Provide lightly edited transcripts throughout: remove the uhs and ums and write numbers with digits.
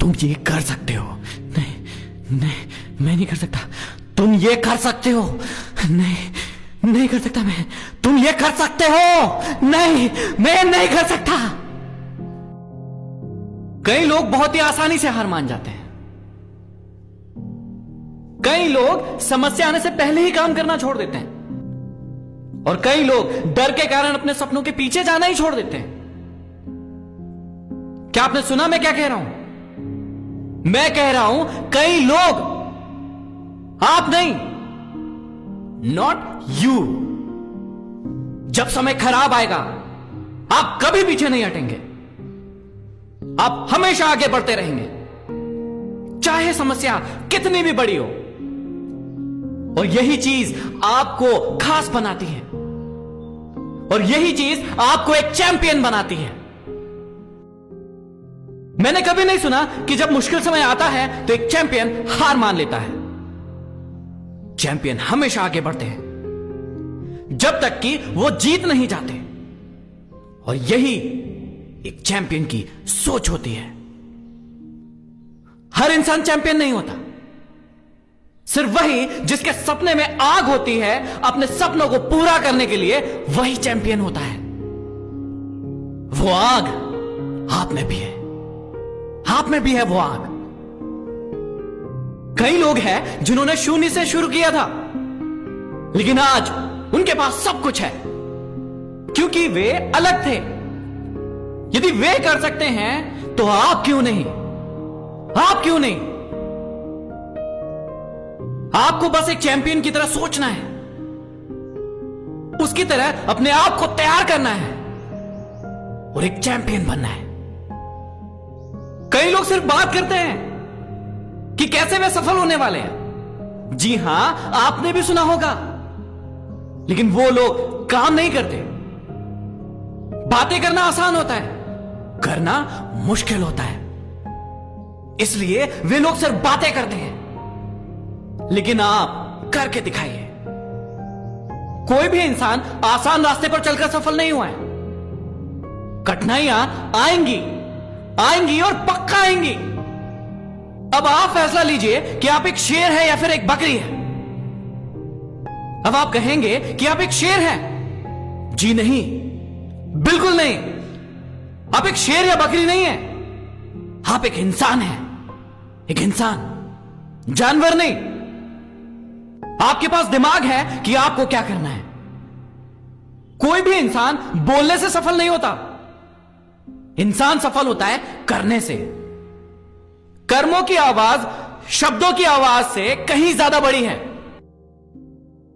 तुम ये कर सकते हो। नहीं नहीं, मैं नहीं कर सकता। तुम ये कर सकते हो। नहीं, नहीं कर सकता मैं। तुम ये कर सकते हो। नहीं, मैं नहीं कर सकता। कई लोग बहुत ही आसानी से हार मान जाते हैं। कई लोग समस्या आने से पहले ही काम करना छोड़ देते हैं, और कई लोग डर के कारण अपने सपनों के पीछे जाना ही छोड़ देते हैं। क्या आपने सुना मैं क्या कह रहा हूं? मैं कह रहा हूं कई लोग, आप नहीं, नॉट यू। जब समय खराब आएगा आप कभी पीछे नहीं हटेंगे, आप हमेशा आगे बढ़ते रहेंगे, चाहे समस्या कितनी भी बड़ी हो। और यही चीज आपको खास बनाती है, और यही चीज आपको एक चैंपियन बनाती है। मैंने कभी नहीं सुना कि जब मुश्किल समय आता है तो एक चैंपियन हार मान लेता है। चैंपियन हमेशा आगे बढ़ते हैं जब तक कि वो जीत नहीं जाते, और यही एक चैंपियन की सोच होती है। हर इंसान चैंपियन नहीं होता। सिर्फ वही जिसके सपने में आग होती है, अपने सपनों को पूरा करने के लिए वही चैंपियन होता है। वो आग आप में भी है, आप में भी है वो आग। कई लोग हैं जिन्होंने शून्य से शुरू किया था, लेकिन आज उनके पास सब कुछ है, क्योंकि वे अलग थे। यदि वे कर सकते हैं तो आप क्यों नहीं? आप क्यों नहीं? आपको बस एक चैंपियन की तरह सोचना है, उसकी तरह अपने आप को तैयार करना है और एक चैंपियन बनना है। कई लोग सिर्फ बात करते हैं कि कैसे वे सफल होने वाले हैं। जी हां, आपने भी सुना होगा, लेकिन वो लोग काम नहीं करते। बातें करना आसान होता है, करना मुश्किल होता है, इसलिए वे लोग सिर्फ बातें करते हैं। लेकिन आप करके दिखाइए। कोई भी इंसान आसान रास्ते पर चलकर सफल नहीं हुआ है। कठिनाइयां आएंगी, आएंगी और पक्का आएंगी। अब आप फैसला लीजिए कि आप एक शेर है या फिर एक बकरी है। अब आप कहेंगे कि आप एक शेर हैं। जी नहीं, बिल्कुल नहीं। आप एक शेर या बकरी नहीं है, आप एक इंसान हैं। एक इंसान, जानवर नहीं। आपके पास दिमाग है कि आपको क्या करना है। कोई भी इंसान बोलने से सफल नहीं होता। इंसान सफल होता है करने से। कर्मों की आवाज शब्दों की आवाज से कहीं ज्यादा बड़ी है।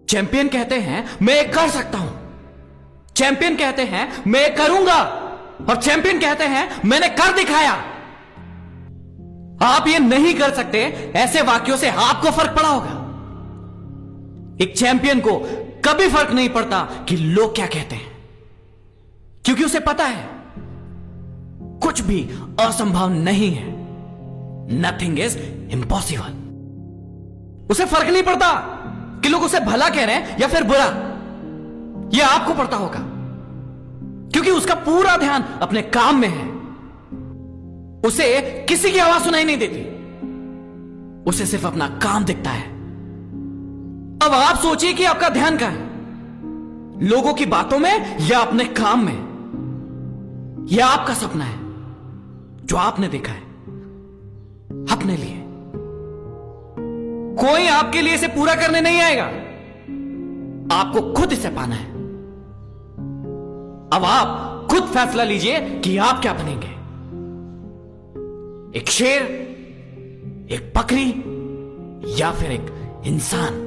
चैंपियन कहते हैं मैं कर सकता हूं, चैंपियन कहते हैं मैं करूंगा, और चैंपियन कहते हैं मैंने कर दिखाया। आप ये नहीं कर सकते, ऐसे वाक्यों से आपको फर्क पड़ा होगा। एक चैंपियन को कभी फर्क नहीं पड़ता कि लोग क्या कहते हैं, क्योंकि उसे पता है कुछ भी असंभव नहीं है। Nothing is impossible. उसे फर्क नहीं पड़ता कि लोग उसे भला कह रहे हैं या फिर बुरा। यह आपको पड़ता होगा, क्योंकि उसका पूरा ध्यान अपने काम में है। उसे किसी की आवाज सुनाई नहीं देती, उसे सिर्फ अपना काम दिखता है। अब आप सोचिए कि आपका ध्यान कहां है, लोगों की बातों में या अपने काम में? यह आपका सपना है जो आपने देखा है अपने लिए। कोई आपके लिए इसे पूरा करने नहीं आएगा, आपको खुद इसे पाना है। अब आप खुद फैसला लीजिए कि आप क्या बनेंगे। एक शेर, एक बकरी, या फिर एक इंसान।